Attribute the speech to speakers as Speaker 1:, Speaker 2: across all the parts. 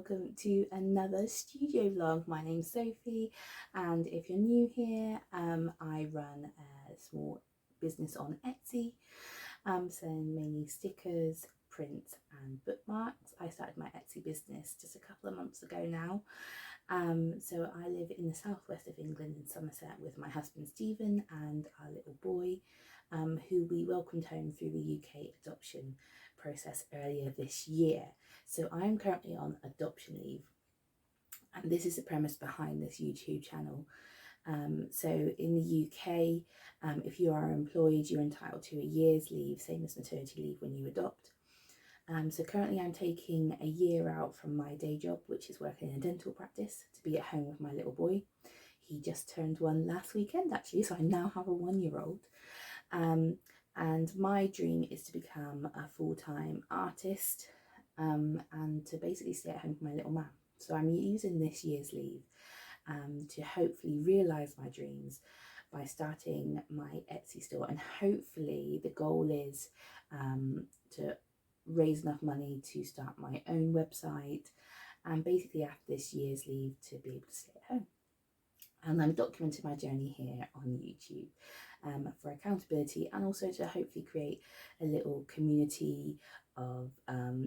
Speaker 1: welcome to another studio vlog. My name's Sophie, and if you're new here, I run a small business on Etsy, selling mainly stickers, prints and bookmarks. I started my Etsy business just a couple of months ago now. So I live in the southwest of England in Somerset with my husband Stephen and our little boy, who we welcomed home through the UK adoption process earlier this year. So I'm currently on adoption leave, and this is the premise behind this YouTube channel. So in the UK, if you are employed, you're entitled to a year's leave, same as maternity leave when you adopt. So currently I'm taking a year out from my day job, which is working in a dental practice, to be at home with my little boy. He just turned 1 last weekend actually, so I now have a 1-year-old. And my dream is to become a full-time artist, and to basically stay at home with my little man. So I'm using this year's leave to hopefully realise my dreams by starting my Etsy store, and hopefully the goal is to raise enough money to start my own website, and basically after this year's leave to be able to stay at home. And I'm documenting my journey here on YouTube for accountability, and also to hopefully create a little community of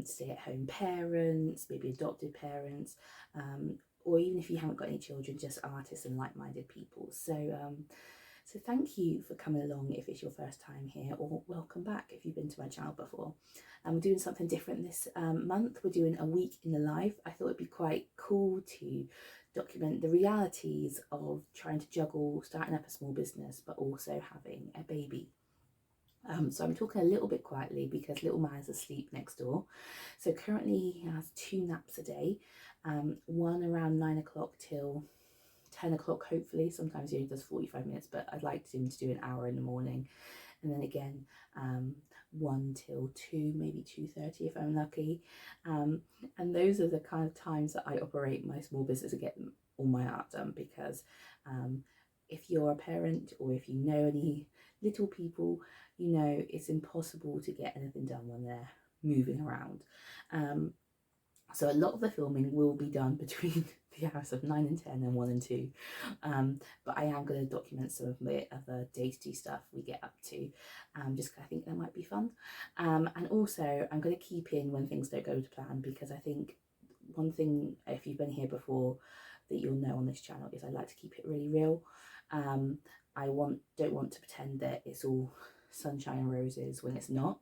Speaker 1: stay-at-home parents, maybe adopted parents, or even if you haven't got any children, just artists and like-minded people. So thank you for coming along if it's your first time here, or welcome back if you've been to my channel before. We're doing something different this month. We're doing a week in the life. I thought it'd be quite cool to document the realities of trying to juggle starting up a small business but also having a baby. So I'm talking a little bit quietly because little man is asleep next door. So currently he has 2 naps a day, one around 9 o'clock till 10 o'clock hopefully. Sometimes he only does 45 minutes, but I'd like him to do an hour in the morning, and then again 1 till 2, maybe 2:30 if I'm lucky. And those are the kind of times that I operate my small business and get all my art done, because if you're a parent or if you know any little people, you know it's impossible to get anything done when they're moving around. So a lot of the filming will be done between the hours of 9 and 10 and 1 and 2. But I am going to document some of the other day-to-day stuff we get up to, just because I think that might be fun. And also I'm going to keep in when things don't go to plan, because I think one thing, if you've been here before, that you'll know on this channel is I like to keep it really real. I don't want to pretend that it's all sunshine and roses when it's not.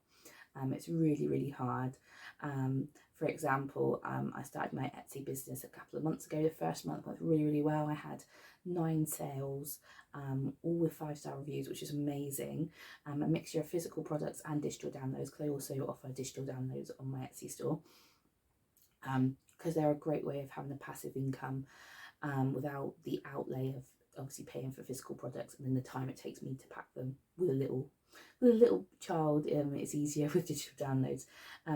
Speaker 1: It's really, really hard. For example, I started my Etsy business a couple of months ago. The first month went really, really well. I had 9 sales, all with 5-star reviews, which is amazing. A mixture of physical products and digital downloads, because I also offer digital downloads on my Etsy store, because they're a great way of having a passive income without the outlay of obviously paying for physical products and then the time it takes me to pack them. With a little child, it's easier with digital downloads.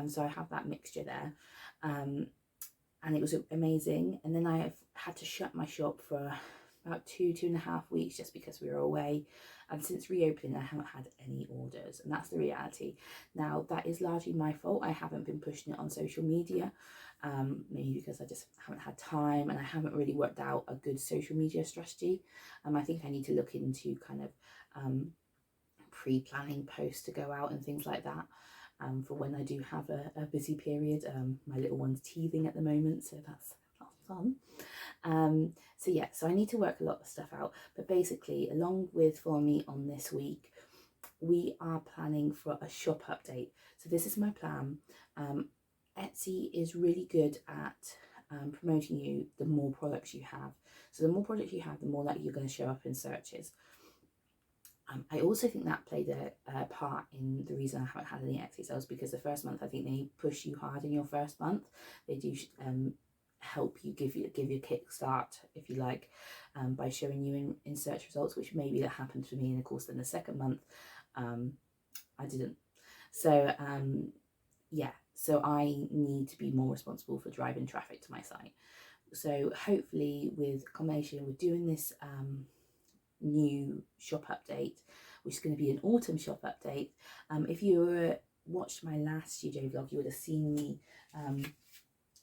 Speaker 1: So I have that mixture there, and it was amazing. And then I had to shut my shop for about 2.5 weeks just because we were away, and since reopening I haven't had any orders, and that's the reality. Now that is largely my fault. I haven't been pushing it on social media, maybe because I just haven't had time and I haven't really worked out a good social media strategy. I think I need to look into kind of pre-planning posts to go out and things like that, for when I do have a busy period. My little one's teething at the moment, so that's fun. So yeah, so I need to work a lot of stuff out, but basically along with following me on this week, we are planning for a shop update. So this is my plan. Etsy is really good at promoting you the more products you have. So the more products you have, the more likely you're going to show up in searches. I also think that played a part in the reason I haven't had any Etsy sales, because the first month I think they push you hard in your first month. They do help you, give you a kickstart, if you like, by showing you in search results, which maybe that happened for me. And of course then the second month I didn't. So yeah, so I need to be more responsible for driving traffic to my site. So hopefully with a combination with doing this new shop update, which is going to be an autumn shop update. If you watched my last studio vlog, you would have seen me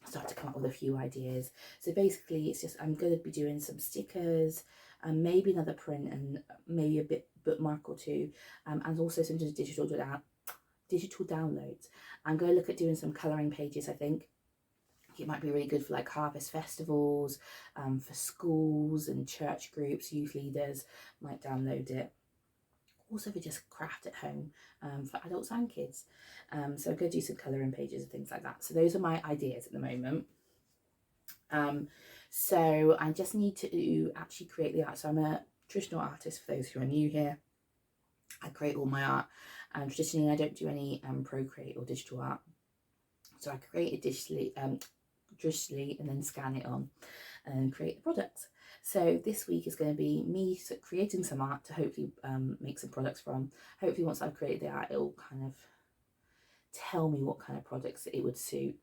Speaker 1: start to come up with a few ideas. So basically it's just, I'm going to be doing some stickers and maybe another print and maybe a bit bookmark or two, and also some just digital downloads. I'm going to look at doing some colouring pages. I think it might be really good for like harvest festivals, for schools and church groups. Youth leaders might download it. Also for just craft at home, for adults and kids. So I'm going to do some colouring pages and things like that. So those are my ideas at the moment. So I just need to actually create the art. So I'm a traditional artist, for those who are new here. I create all my art. Traditionally I don't do any Procreate or digital art. So I create it digitally, and then scan it on and create the products. So this week is going to be me creating some art to hopefully make some products from. Hopefully once I've created the art, it'll kind of tell me what kind of products it would suit.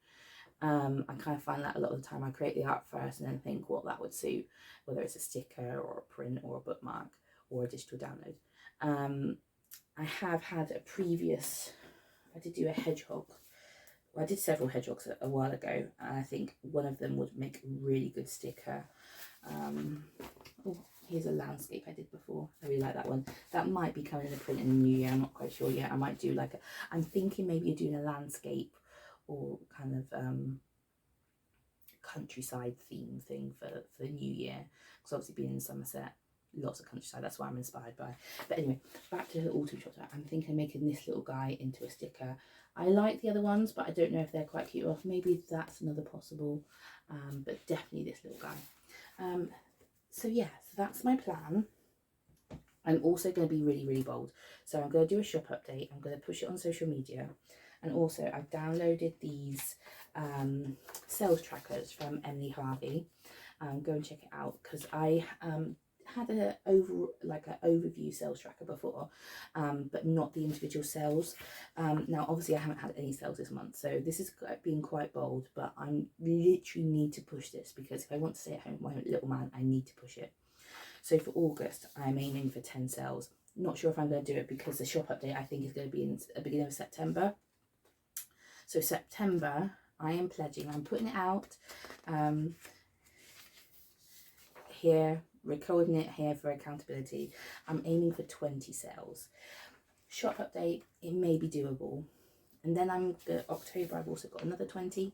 Speaker 1: I kind of find that a lot of the time I create the art first and then think what that would suit, whether it's a sticker or a print or a bookmark or a digital download. I have had a previous, I did do a hedgehog. Well, I did several hedgehogs a while ago, and I think one of them would make a really good sticker. Oh, here's a landscape I did before. I really like that one. That might be coming in a print in the new year. I'm not quite sure yet. I might do like I'm thinking maybe you're doing a landscape or kind of countryside theme thing for the new year, because obviously being in Somerset, lots of countryside, that's what I'm inspired by. But anyway, back to the autumn shot. I'm thinking of making this little guy into a sticker. I like the other ones, but I don't know if they're quite cute, or maybe that's another possible, but definitely this little guy. So yeah, so that's my plan. I'm also going to be really, really bold. So I'm going to do a shop update. I'm going to push it on social media. And also I've downloaded these sales trackers from Emily Harvey. Go and check it out, because I had an overview sales tracker before, but not the individual sales. Now obviously I haven't had any sales this month, so this is being quite bold, but I literally need to push this, because if I want to stay at home with my little man, I need to push it. So for August I'm aiming for 10 sales. Not sure if I'm going to do it, because the shop update I think is going to be in the beginning of September. So September I am pledging, I'm putting it out here, recording it here for accountability. I'm aiming for 20 sales. Shop update, it may be doable. And then October I've also got another 20.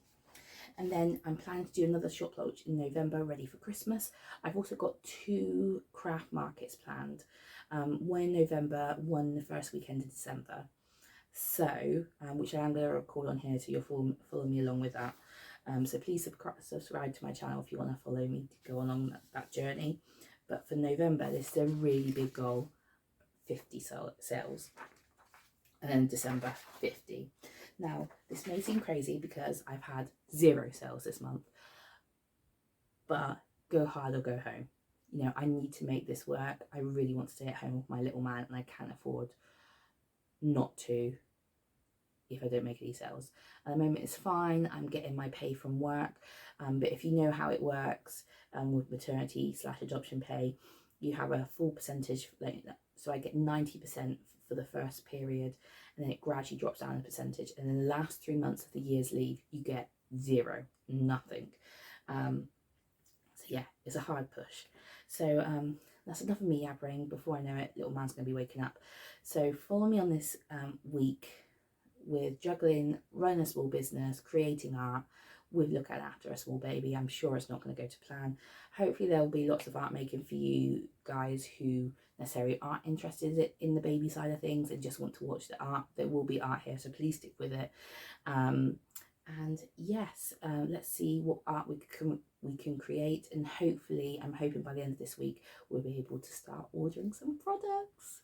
Speaker 1: And then I'm planning to do another shop launch in November, ready for Christmas. I've also got 2 craft markets planned. One in November, one the first weekend of December. So, which I am going to record on here, so you'll follow me along with that. So please subscribe to my channel if you want to follow me to go along that journey. But for November, this is a really big goal, 50 sales. And then December, 50. Now, this may seem crazy because I've had 0 sales this month. But go hard or go home. You know, I need to make this work. I really want to stay at home with my little man, and I can't afford not to if I don't make any sales. At the moment it's fine, I'm getting my pay from work, but if you know how it works with maternity / adoption pay, you have a full percentage, so I get 90% for the first period, and then it gradually drops down a percentage, and in the last 3 months of the year's leave you get 0, nothing. So yeah, it's a hard push. So that's enough of me yabbering. Before I know it, little man's going to be waking up. So follow me on this week with juggling, running a small business, creating art, with looking after a small baby. I'm sure it's not going to go to plan. Hopefully there'll be lots of art making for you guys who necessarily aren't interested in the baby side of things and just want to watch the art. There will be art here, so please stick with it. And yes, let's see what art we can create, and hopefully I'm hoping by the end of this week we'll be able to start ordering some products.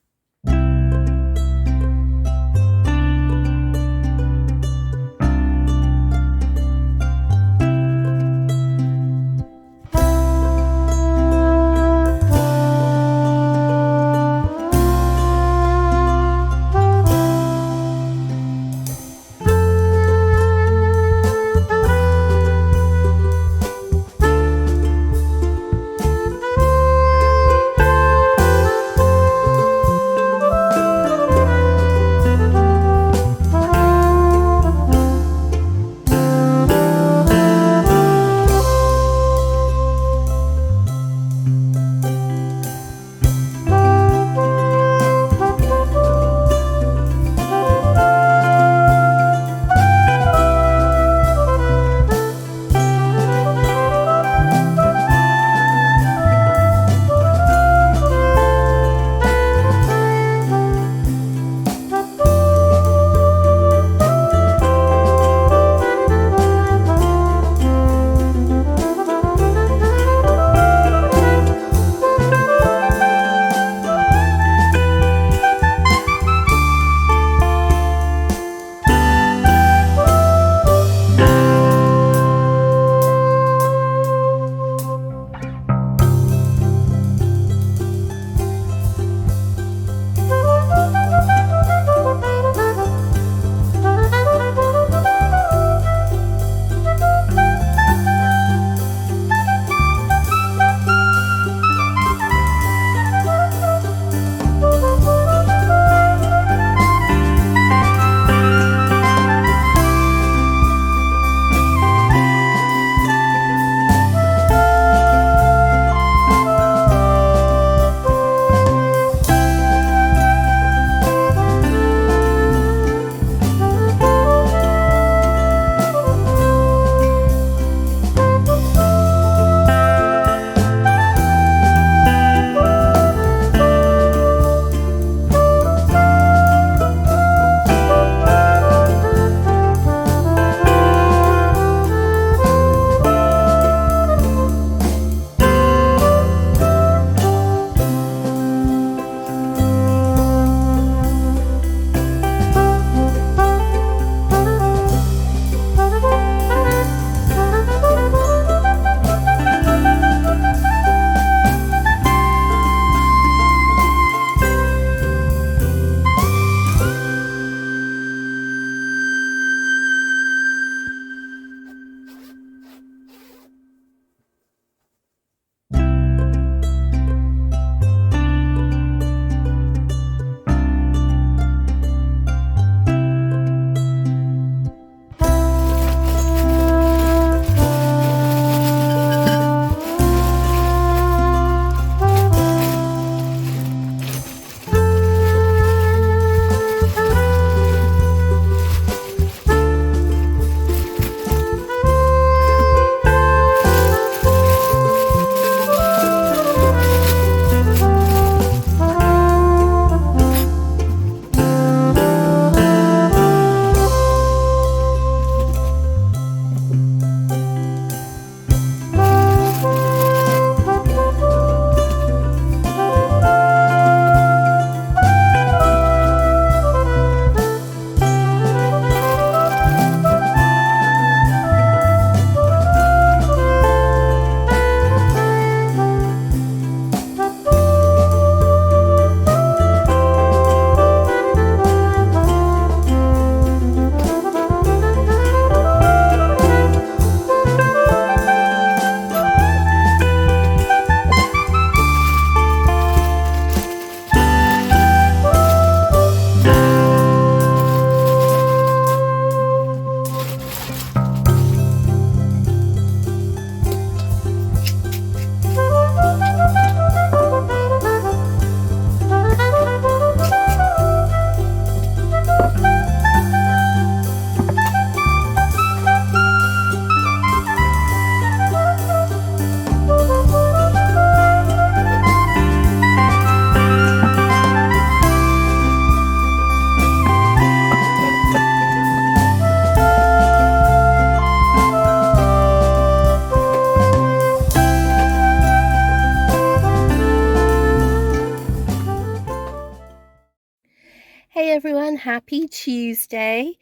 Speaker 2: happy Tuesday.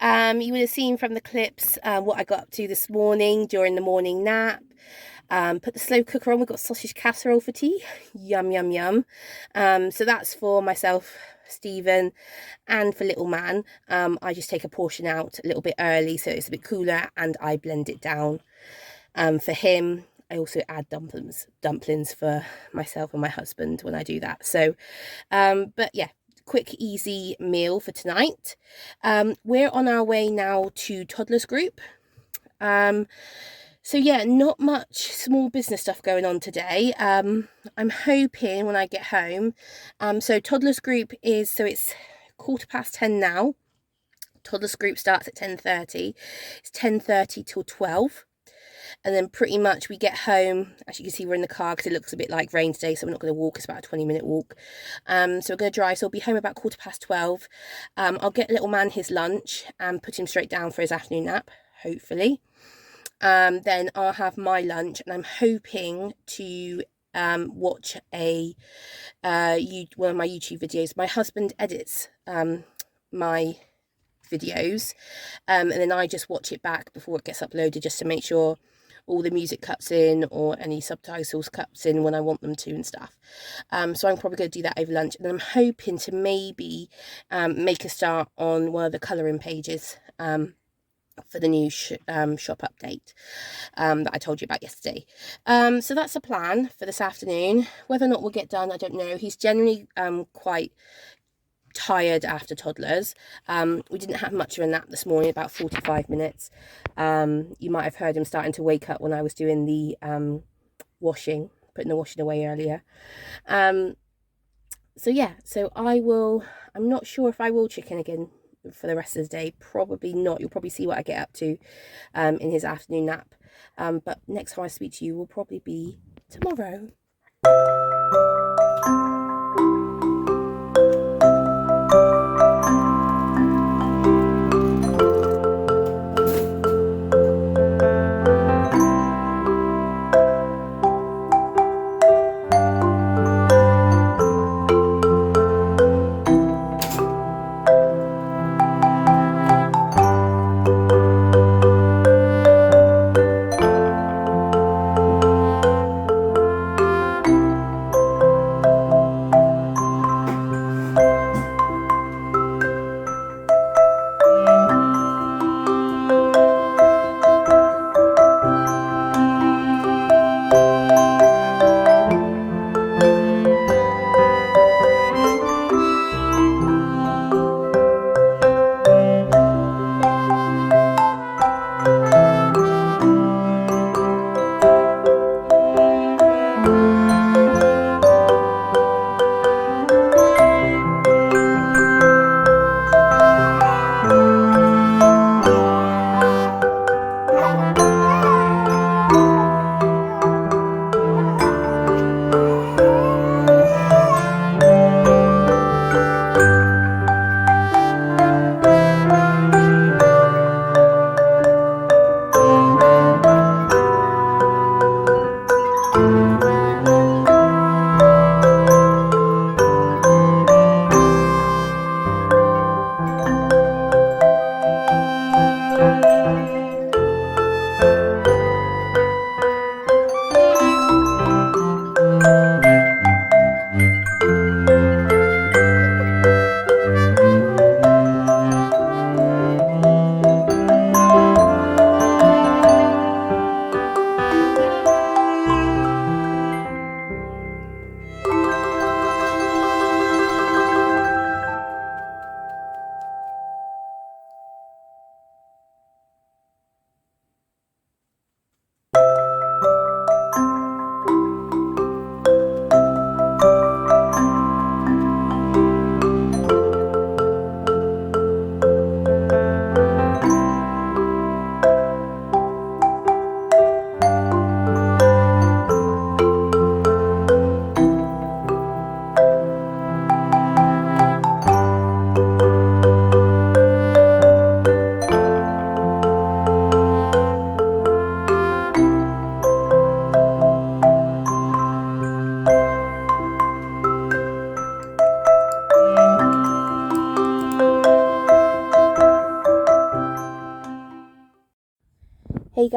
Speaker 2: You would have seen from the clips what I got up to this morning during the morning nap. Put the slow cooker on. We've got sausage casserole for tea. Yum, yum, yum. So that's for myself, Stephen, and for little man. I just take a portion out a little bit early so it's a bit cooler, and I blend it down. For him, I also add dumplings for myself and my husband when I do that. So, but yeah, quick, easy meal for tonight. We're on our way now to toddlers group. So yeah, not much small business stuff going on today. I'm hoping when I get home. So toddlers group is, so it's 10:15 now. Toddlers group starts at 10:30. It's 10:30 till 12. And then pretty much we get home. As you can see, we're in the car because it looks a bit like rain today, so we're not going to walk. It's about a 20-minute walk. So we're going to drive. So we'll be home about 12:15. I'll get little man his lunch and put him straight down for his afternoon nap, hopefully. Then I'll have my lunch, and I'm hoping to watch one of my YouTube videos. My husband edits my videos, and then I just watch it back before it gets uploaded, just to make sure all the music cuts in or any subtitles cuts in when I want them to and stuff. So I'm probably going to do that over lunch, and I'm hoping to maybe make a start on one of the colouring pages for the new shop update that I told you about yesterday. So that's a plan for this afternoon. Whether or not we'll get done, I don't know. He's generally quite tired after toddlers. We didn't have much of a nap this morning, about 45 minutes. You might have heard him starting to wake up when I was doing the putting the washing away earlier. So yeah, so I'm not sure if I will chicken again for the rest of the day. Probably not. You'll probably see what I get up to in his afternoon nap. But next time I speak to you will probably be tomorrow.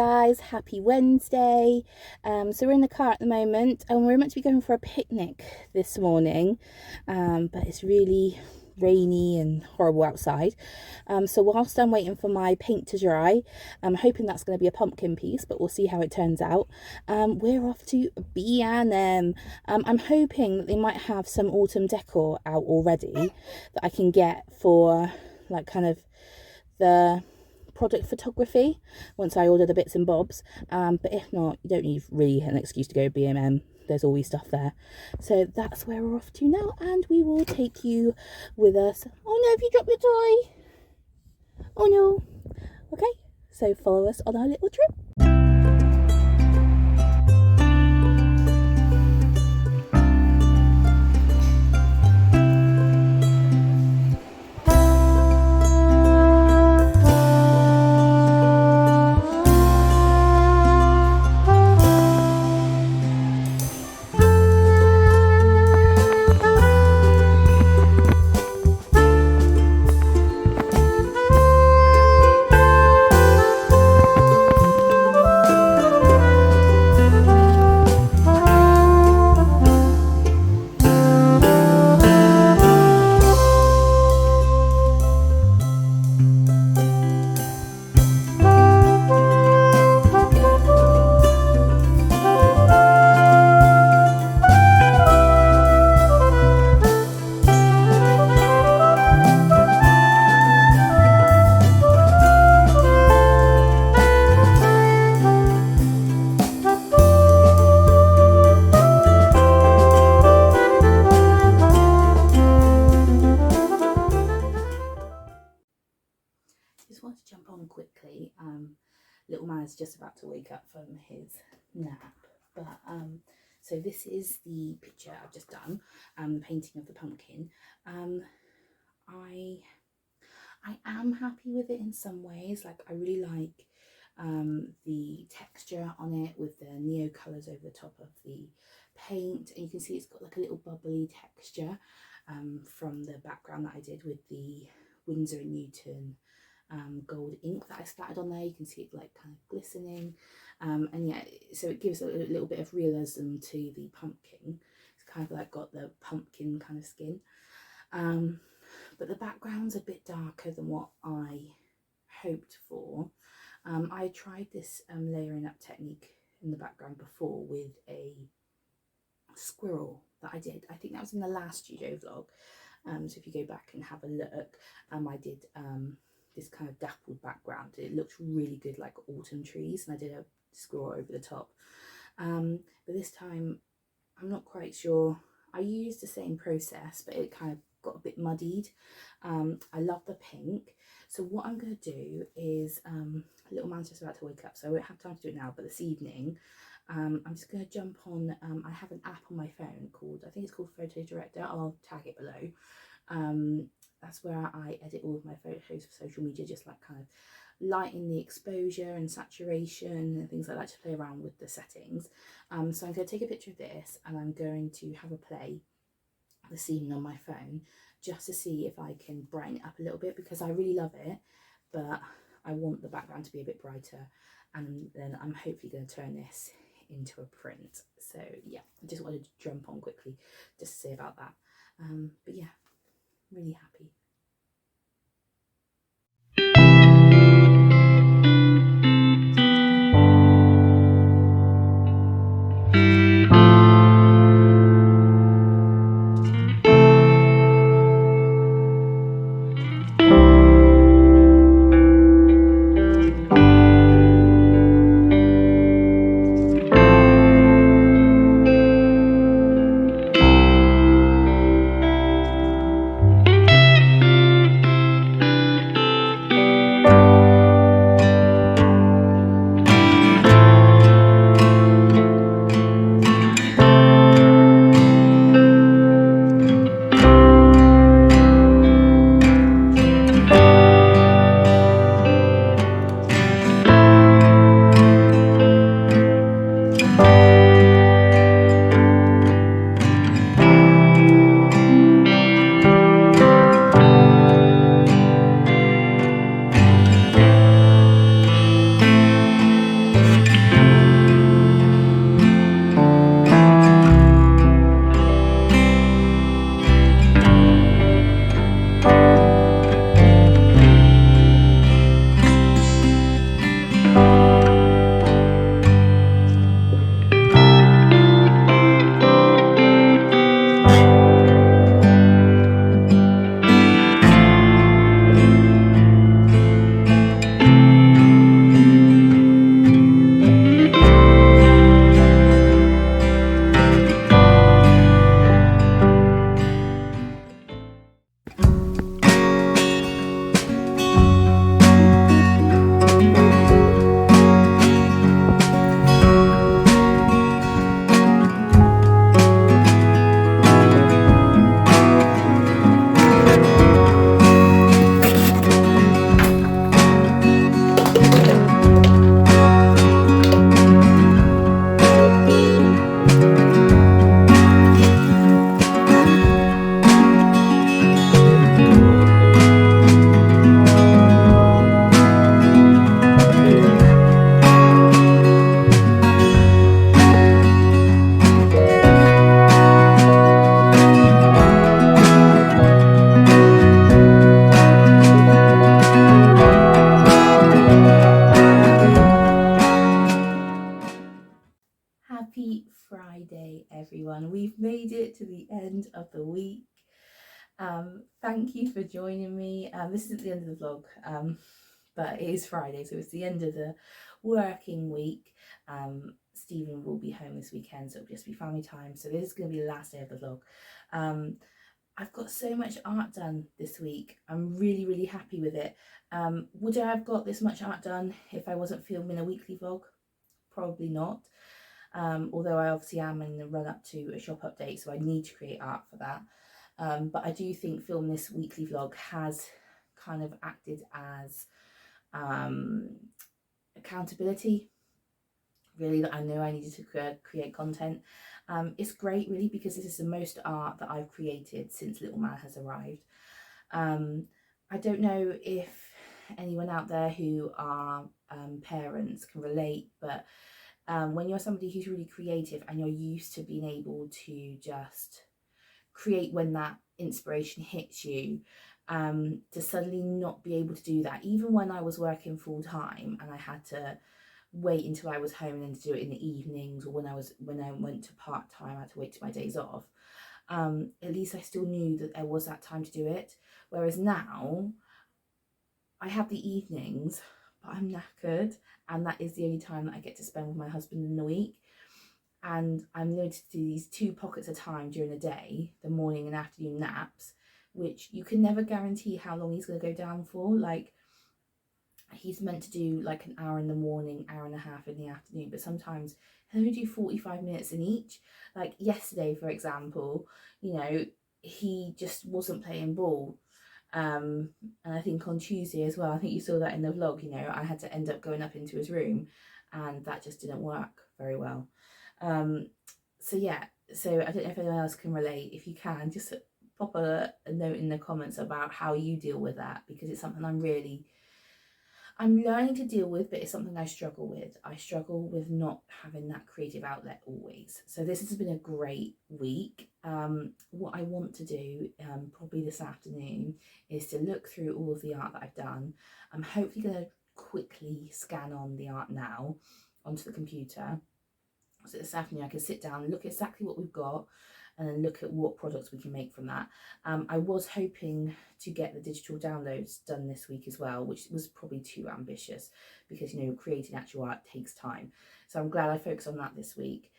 Speaker 1: guys, happy Wednesday. So we're in the car at the moment and we're meant to be going for a picnic this morning, but it's really rainy and horrible outside. So whilst I'm waiting for my paint to dry, I'm hoping that's going to be a pumpkin piece, but we'll see how it turns out. We're off to B&M. I'm hoping that they might have some autumn decor out already that I can get for like kind of the product photography once I order the bits and bobs, but if not, you don't need really an excuse to go to B&M. There's always stuff there. So that's where we're off to now, and we will take you with us. Oh no, have you dropped your toy? Oh no. Okay, so follow us on our little trip. Just want to jump on quickly. Little man is just about to wake up from his nap, but so this is the picture I've just done, the painting of the pumpkin. I am happy with it in some ways. Like, I really like the texture on it with the neo colours over the top of the paint, and you can see it's got like a little bubbly texture from the background that I did with the Winsor & Newton gold ink that I splattered on there. You can see it like kind of glistening, and yeah, so it gives a little bit of realism to the pumpkin. It's kind of like got the pumpkin kind of skin, but the background's a bit darker than what I hoped for. I tried this layering up technique in the background before with a squirrel that I did. I think that was in the last studio vlog, so if you go back and have a look, I did this kind of dappled background. It looks really good, like autumn trees, and I did a squirrel over the top. But this time I'm not quite sure. I used the same process, but it kind of got a bit muddied. I love the pink, so what I'm going to do is little man's just about to wake up, so I won't have time to do it now, but this evening I'm just going to jump on. I have an app on my phone called, I think it's called PhotoDirector. I'll tag it below. That's where I edit all of my photos for social media, just like kind of lighten the exposure and saturation and things like that, to play around with the settings. So I'm going to take a picture of this and I'm going to have a play this evening on my phone just to see if I can brighten it up a little bit, because I really love it, but I want the background to be a bit brighter, and then I'm hopefully going to turn this into a print. So yeah, I just wanted to jump on quickly just to say about that. But yeah, really happy. Friday, everyone. We've made it to the end of the week. Thank you for joining me. This isn't the end of the vlog, but it is Friday, so it's the end of the working week. Stephen will be home this weekend, so it'll just be family time. So this is going to be the last day of the vlog. I've got so much art done this week. I'm really happy with it. Would I have got this much art done if I wasn't filming a weekly vlog? Probably not. Although I obviously am in the run up to a shop update, so I need to create art for that. But I do think filming this weekly vlog has kind of acted as accountability, really, that I know I needed to create content. It's great, really, because this is the most art that I've created since little man has arrived. I don't know if anyone out there who are parents can relate, but when you're somebody who's really creative and you're used to being able to just create when that inspiration hits you, to suddenly not be able to do that, even when I was working full time and I had to wait until I was home and then to do it in the evenings, or when I went to part-time, I had to wait till my days off. At least I still knew that there was that time to do it. Whereas now I have the evenings, but I'm knackered, and that is the only time that I get to spend with my husband in the week. And I'm limited to these 2 pockets of time during the day, the morning and afternoon naps, which you can never guarantee how long he's going to go down for. Like, he's meant to do like an hour in the morning, hour and a half in the afternoon, but sometimes he'll only do 45 minutes in each. Like yesterday, for example, you know, he just wasn't playing ball. And I think on Tuesday as well, I think you saw that in the vlog, you know, I had to end up going up into his room, and that just didn't work very well. So yeah, so I don't know if anyone else can relate. If you can, just pop a note in the comments about how you deal with that, because it's something I'm learning to deal with, but it's something I struggle with. I struggle with not having that creative outlet always. So this has been a great week. What I want to do probably this afternoon is to look through all of the art that I've done. I'm hopefully going to quickly scan on the art now onto the computer, so this afternoon I can sit down and look at exactly what we've got, and then look at what products we can make from that. I was hoping to get the digital downloads done this week as well, which was probably too ambitious, because, you know, creating actual art takes time. So I'm glad I focused on that this week.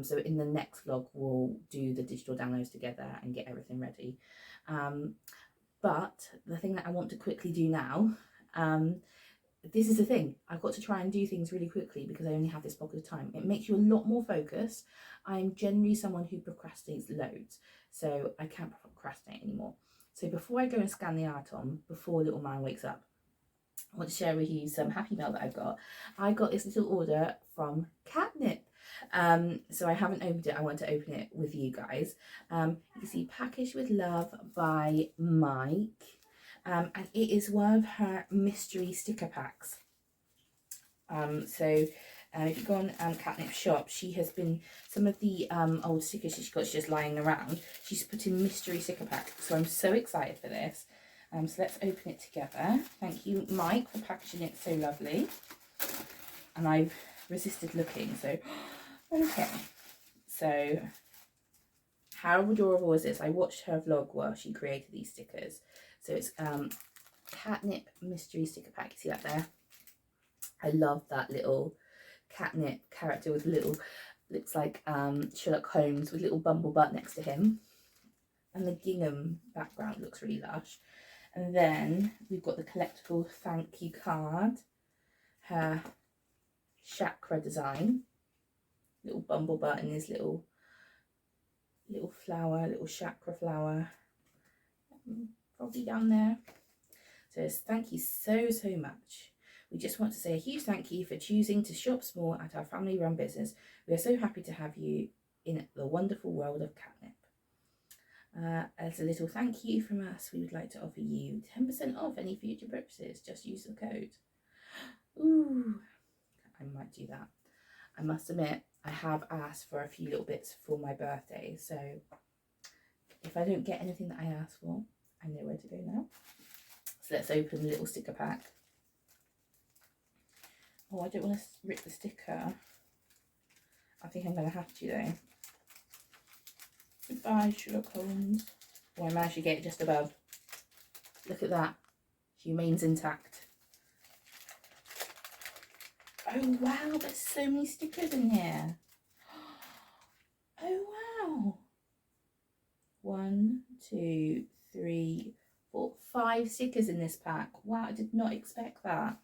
Speaker 1: So in the next vlog we'll do the digital downloads together and get everything ready. But the thing that I want to quickly do now, this is the thing, I've got to try and do things really quickly because I only have this pocket of time. It makes you a lot more focused. I'm generally someone who procrastinates loads, so I can't procrastinate anymore. So before I go and scan the art on, before little man wakes up, I want to share with you some happy mail that I've got. I got this little order from Catnip. So I haven't opened it. I want to open it with you guys. You can see Packaged with Love by Mike. And it is one of her mystery sticker packs. So if you go on Catnip's shop, she has been, some of the old stickers she's got just lying around, she's put in mystery sticker pack. So I'm so excited for this. So let's open it together. Thank you, Mike, for packaging it so lovely. And I've resisted looking, so okay. So how adorable is this? I watched her vlog while she created these stickers. So it's Catnip mystery sticker pack. You see that there? I love that little Catnip character with little, looks like Sherlock Holmes with little bumblebutt next to him. And the gingham background looks really lush. And then we've got the collectible thank you card. Her chakra design. Little bumblebutt and his little flower, little chakra flower. Probably down there. So thank you so much. We just want to say a huge thank you for choosing to shop small at our family run business. We are so happy to have you in the wonderful world of Catnip. As a little thank you from us, we would like to offer you 10% off any future purchases. Just use the code. Ooh, I might do that. I must admit, I have asked for a few little bits for my birthday, so if I don't get anything that I asked for, I know where to go now. So let's open the little sticker pack. Oh, I don't want to rip the sticker. I think I'm going to have to though. Goodbye, Sherlock Holmes. Oh, I managed to get it just above. Look at that. She remains intact. Oh wow, there's so many stickers in here. Oh wow. 1, 2, 3, 4, 5 stickers in this pack. Wow, I did not expect that.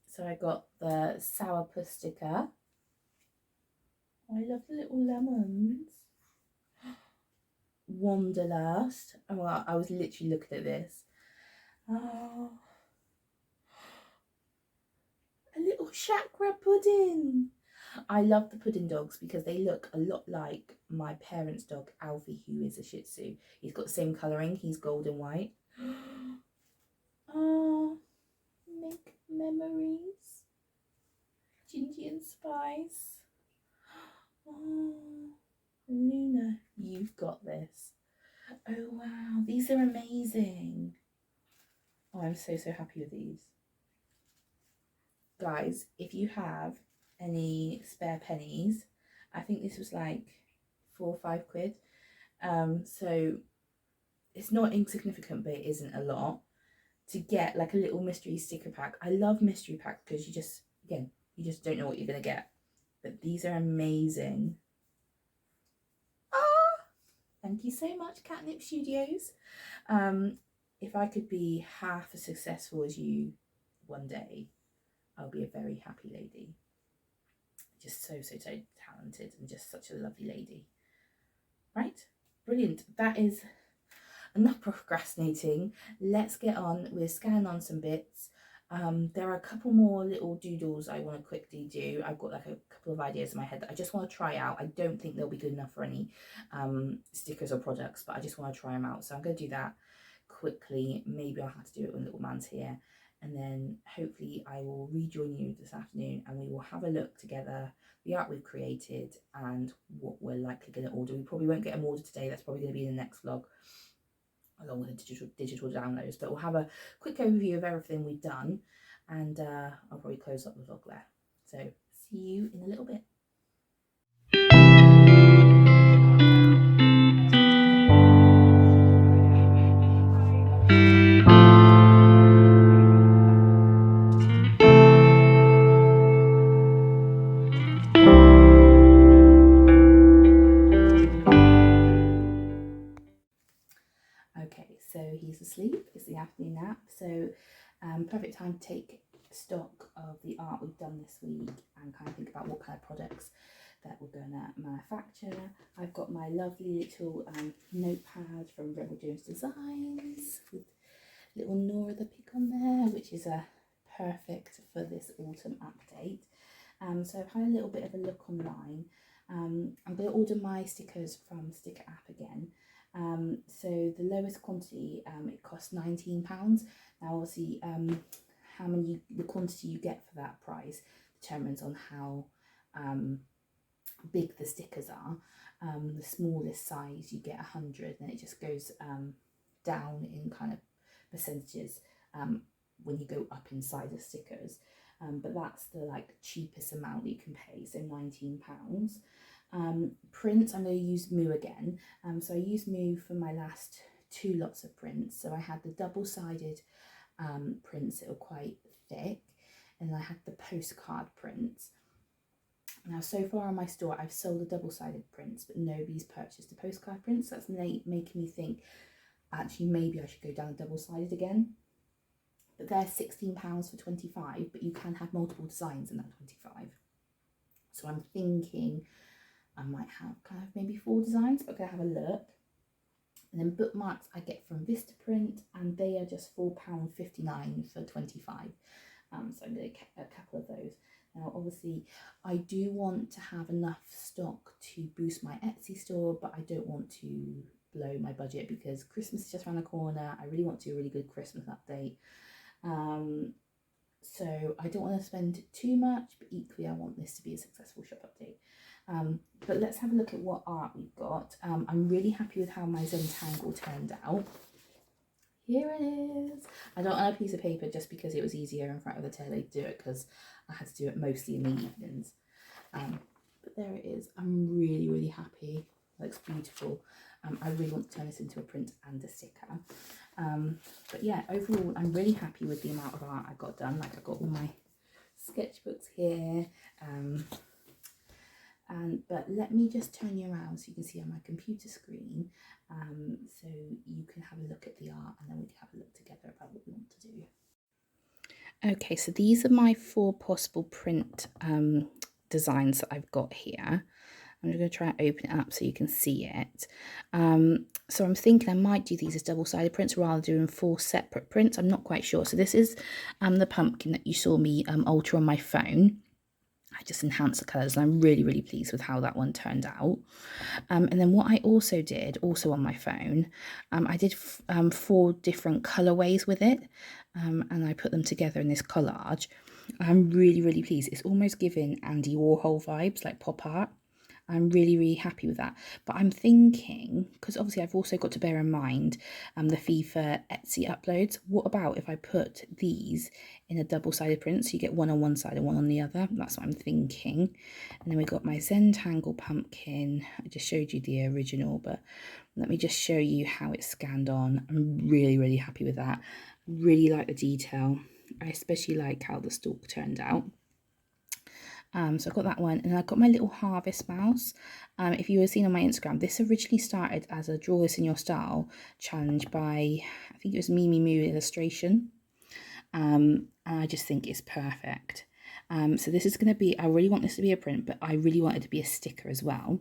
Speaker 1: So I got the sourpuss sticker. Oh, I love the little lemons. Wanderlust. Oh, well, I was literally looking at this. Oh, a little chakra pudding. I love the pudding dogs because they look a lot like my parents' dog Alfie, who is a Shih Tzu. He's got the same colouring. He's gold and white. Oh, make memories. Ginger and spice. Oh, Luna, you've got this. Oh wow, these are amazing. Oh, I'm so happy with these. Guys, if you have any spare pennies, I think this was like 4 or 5 quid. So it's not insignificant, but it isn't a lot to get like a little mystery sticker pack. I love mystery packs because you just don't know what you're gonna get. But these are amazing. Ah, thank you so much, Catnip Studios. If I could be half as successful as you one day, I'll be a very happy lady. Just so talented and just such a lovely lady. Right, brilliant. That is enough procrastinating. Let's get on with scanning on some bits. There are a couple more little doodles I want to quickly do. I've got like a couple of ideas in my head that I just want to try out. I don't think they'll be good enough for any stickers or products, but I just want to try them out. So I'm going to do that quickly. Maybe I'll have to do it when little man's here, and then hopefully I will rejoin you this afternoon and we will have a look together, the art we've created and what we're likely going to order. We probably won't get them ordered today. That's probably going to be in the next vlog along with the digital downloads, but we'll have a quick overview of everything we've done, and I'll probably close up the vlog there. So see you in a little bit. Okay, so he's asleep. It's the afternoon nap, so perfect time to take stock of the art we've done this week and kind of think about what kind of products that we're going to manufacture. I've got my lovely little notepad from Rebel Jones Designs with little Nora the pig on there, which is perfect for this autumn update. So I've had a little bit of a look online. I'm going to order my stickers from Sticker App again. So the lowest quantity, it costs £19. Now obviously the quantity you get for that price determines on how big the stickers are. The smallest size you get 100, and it just goes down in kind of percentages when you go up inside the stickers. But that's the like cheapest amount that you can pay, so £19. Prints, I'm going to use Moo again. So I used Moo for my last 2 lots of prints. So I had the double-sided prints that were quite thick, and I had the postcard prints. Now so far on my store I've sold the double-sided prints, but nobody's purchased the postcard prints. So that's making me think actually maybe I should go down double-sided again. But they're £16 for 25, but you can have multiple designs in that 25. So I'm thinking I might have kind of maybe 4 designs, but I'm going to have a look. And then bookmarks I get from Vistaprint, and they are just £4.59 for 25. So I'm going to get a couple of those. Now obviously I do want to have enough stock to boost my Etsy store, but I don't want to blow my budget because Christmas is just around the corner. I really want to do a really good Christmas update. So I don't want to spend too much, but equally I want this to be a successful shop update. But let's have a look at what art we've got. I'm really happy with how my Zentangle turned out. Here it is. I don't have a piece of paper just because it was easier in front of the telly to do it, because I had to do it mostly in the evenings. But there it is. I'm really happy. It looks beautiful. I really want to turn this into a print and a sticker. But yeah, overall I'm really happy with the amount of art I got done. Like, I got all my sketchbooks here, but let me just turn you around so you can see on my computer screen, so you can have a look at the art, and then we can have a look together about what we want to do. Okay, so these are my 4 possible print designs that I've got here. I'm just going to try and open it up so you can see it. So I'm thinking I might do these as double-sided prints rather than doing 4 separate prints. I'm not quite sure. So this is the pumpkin that you saw me alter on my phone. I just enhanced the colours, and I'm really pleased with how that one turned out. And then what I also did, also on my phone, I did 4 different colourways with it, and I put them together in this collage. I'm really pleased. It's almost giving Andy Warhol vibes, like pop art. I'm really happy with that. But I'm thinking, because obviously I've also got to bear in mind the fee for Etsy uploads. What about if I put these in a double-sided print, so you get one on one side and one on the other? That's what I'm thinking. And then we got my Zentangle pumpkin. I just showed you the original, but let me just show you how it's scanned on. I'm really happy with that. Really like the detail. I especially like how the stalk turned out. So I've got that one, and I've got my little harvest mouse. If you were seen on my Instagram, this originally started as a Draw This in Your Style challenge by, I think it was Mimi Moo Illustration, and I just think it's perfect. So this is going to be, I really want this to be a print, but I really want it to be a sticker as well.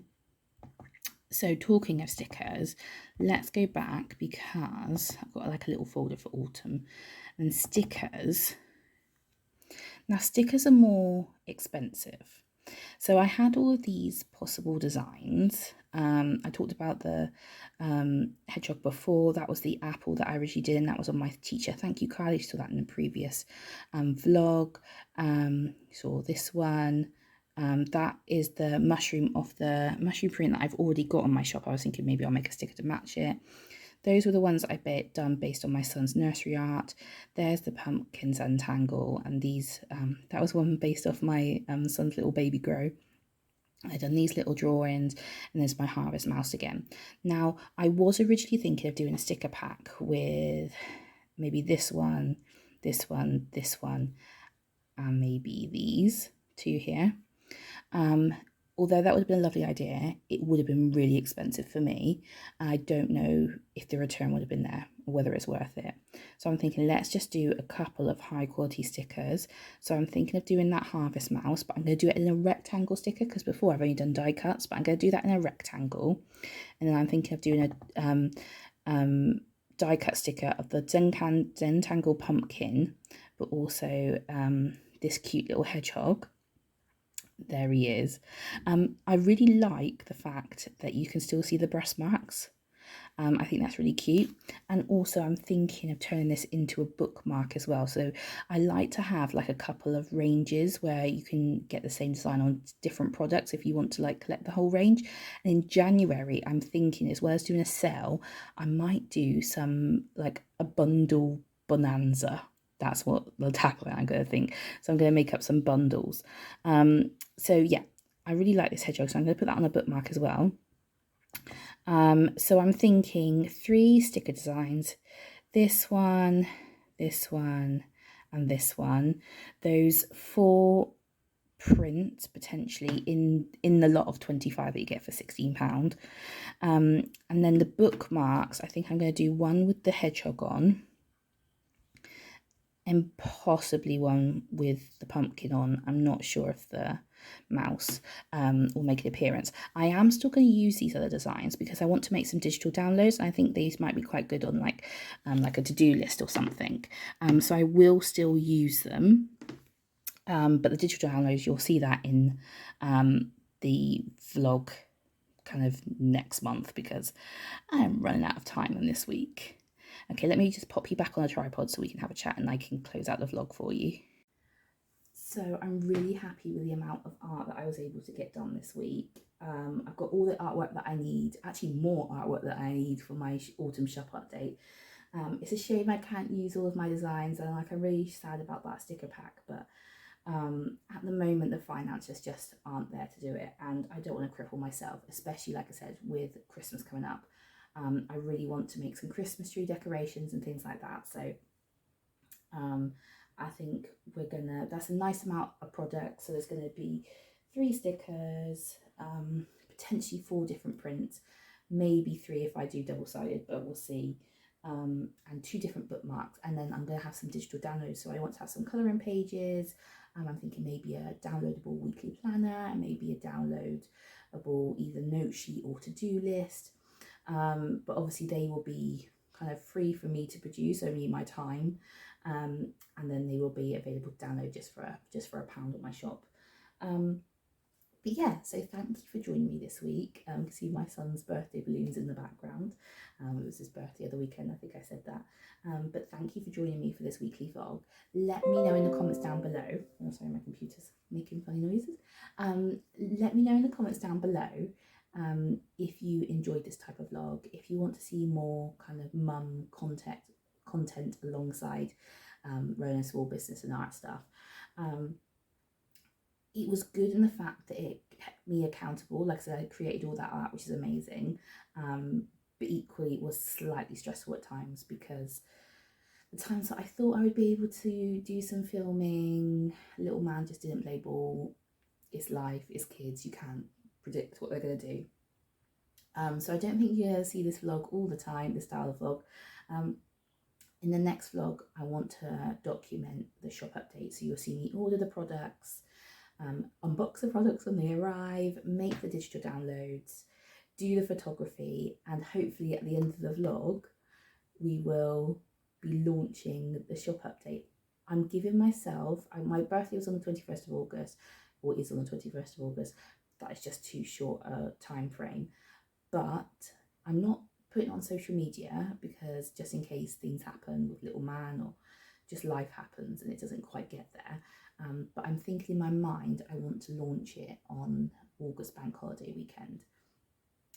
Speaker 1: So talking of stickers, let's go back, because I've got like a little folder for autumn and stickers. Now, stickers are more expensive. So I had all of these possible designs. I talked about the hedgehog before. That was the apple that I originally did, and that was on my teacher. Thank you, Kylie. You saw that in the previous vlog. You saw this one. That is the mushroom of the mushroom print that I've already got on my shop. I was thinking maybe I'll make a sticker to match it. Those were the ones that I've done based on my son's nursery art. There's the pumpkins Zentangle, and these, that was one based off my son's little baby grow. I've done these little drawings, and there's my harvest mouse again. Now, I was originally thinking of doing a sticker pack with maybe this one, this one, this one, and maybe these 2 here. Although that would have been a lovely idea, it would have been really expensive for me. I don't know if the return would have been there, or whether it's worth it. So I'm thinking, let's just do a couple of high quality stickers. So I'm thinking of doing that harvest mouse, but I'm going to do it in a rectangle sticker, because before I've only done die cuts, but I'm going to do that in a rectangle. And then I'm thinking of doing a die cut sticker of the Zentangle pumpkin, but also this cute little hedgehog. There he is. I really like the fact that you can still see the brush marks. I think that's really cute. And also I'm thinking of turning this into a bookmark as well. So I like to have like a couple of ranges where you can get the same design on different products if you want to like collect the whole range. And in January, I'm thinking, as well as doing a sale, I might do some like a bundle bonanza. That's what the tagline I'm going to think. So I'm going to make up some bundles. So yeah, I really like this hedgehog, so I'm going to put that on a bookmark as well. So I'm thinking 3 sticker designs, this one, and this one. Those 4 prints potentially in the lot of 25 that you get for £16. And then the bookmarks, I think I'm going to do one with the hedgehog on, and possibly one with the pumpkin on. I'm not sure if the mouse will make an appearance. I am still going to use these other designs because I want to make some digital downloads, and I think these might be quite good on like a to-do list or something. So I will still use them. But the digital downloads, you'll see that in the vlog kind of next month, because I'm running out of time in this week. Okay, let me just pop you back on a tripod so we can have a chat and I can close out the vlog for you. So I'm really happy with the amount of art that I was able to get done this week. I've got all the artwork that I need, actually more artwork that I need for my autumn shop update. It's a shame I can't use all of my designs, and like I'm really sad about that sticker pack, but At the moment, the finances just aren't there to do it, and I don't want to cripple myself, especially like I said with Christmas coming up. I really want to make some Christmas tree decorations and things like that. So I think that's a nice amount of product. So there's gonna be 3 stickers, potentially 4 different prints, maybe 3 if I do double-sided, but we'll see. And 2 different bookmarks, and then I'm going to have some digital downloads. So I want to have some colouring pages. I'm thinking maybe a downloadable weekly planner, and maybe a downloadable either note sheet or to-do list. But obviously they will be kind of free for me to produce, only my time, and then they will be available to download just for £1 at my shop. But yeah, so thank you for joining me this week. You can see my son's birthday balloons in the background. It was his birthday the other weekend, I think I said that. But thank you for joining me for this weekly vlog. Let me know in the comments down below. Oh, sorry, my computer's making funny noises. Let me know in the comments down below if you enjoyed this type of vlog, if you want to see more kind of mum content alongside running a small business and art stuff. It was good in the fact that it kept me accountable. Like I said, I created all that art, which is amazing. But equally, it was slightly stressful at times, because the times that I thought I would be able to do some filming, little man just didn't play ball. It's life, it's kids, you can't predict what they're going to do. So I don't think you're going to see this vlog all the time, this style of vlog. In the next vlog, I want to document the shop update. So you'll see me order the products, unbox the products when they arrive, make the digital downloads, do the photography, and hopefully at the end of the vlog we will be launching the shop update. I'm giving myself, my birthday was on the 21st of August, or is on the 21st of August. That is just too short a time frame, but I'm not putting it on social media, because just in case things happen with little man, or just life happens and it doesn't quite get there. But I'm thinking in my mind, I want to launch it on August bank holiday weekend,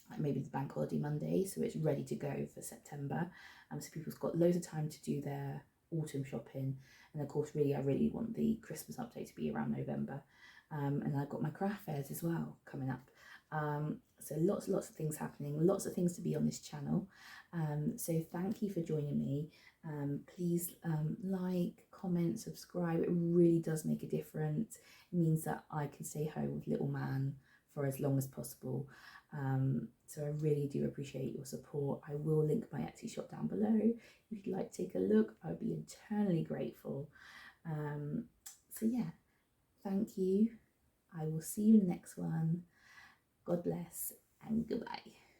Speaker 1: like maybe the bank holiday Monday, so it's ready to go for September. So people's got loads of time to do their autumn shopping, and of course I really want the Christmas update to be around November. And I've got my craft fairs as well coming up. So lots of things happening, lots of things to be on this channel. So thank you for joining me. Please like, comment, subscribe. It really does make a difference. It means that I can stay home with little man for as long as possible. So I really do appreciate your support. I will link my Etsy shop down below. If you'd like to take a look, I'd be eternally grateful. So yeah, thank you. I will see you in the next one. God bless and goodbye.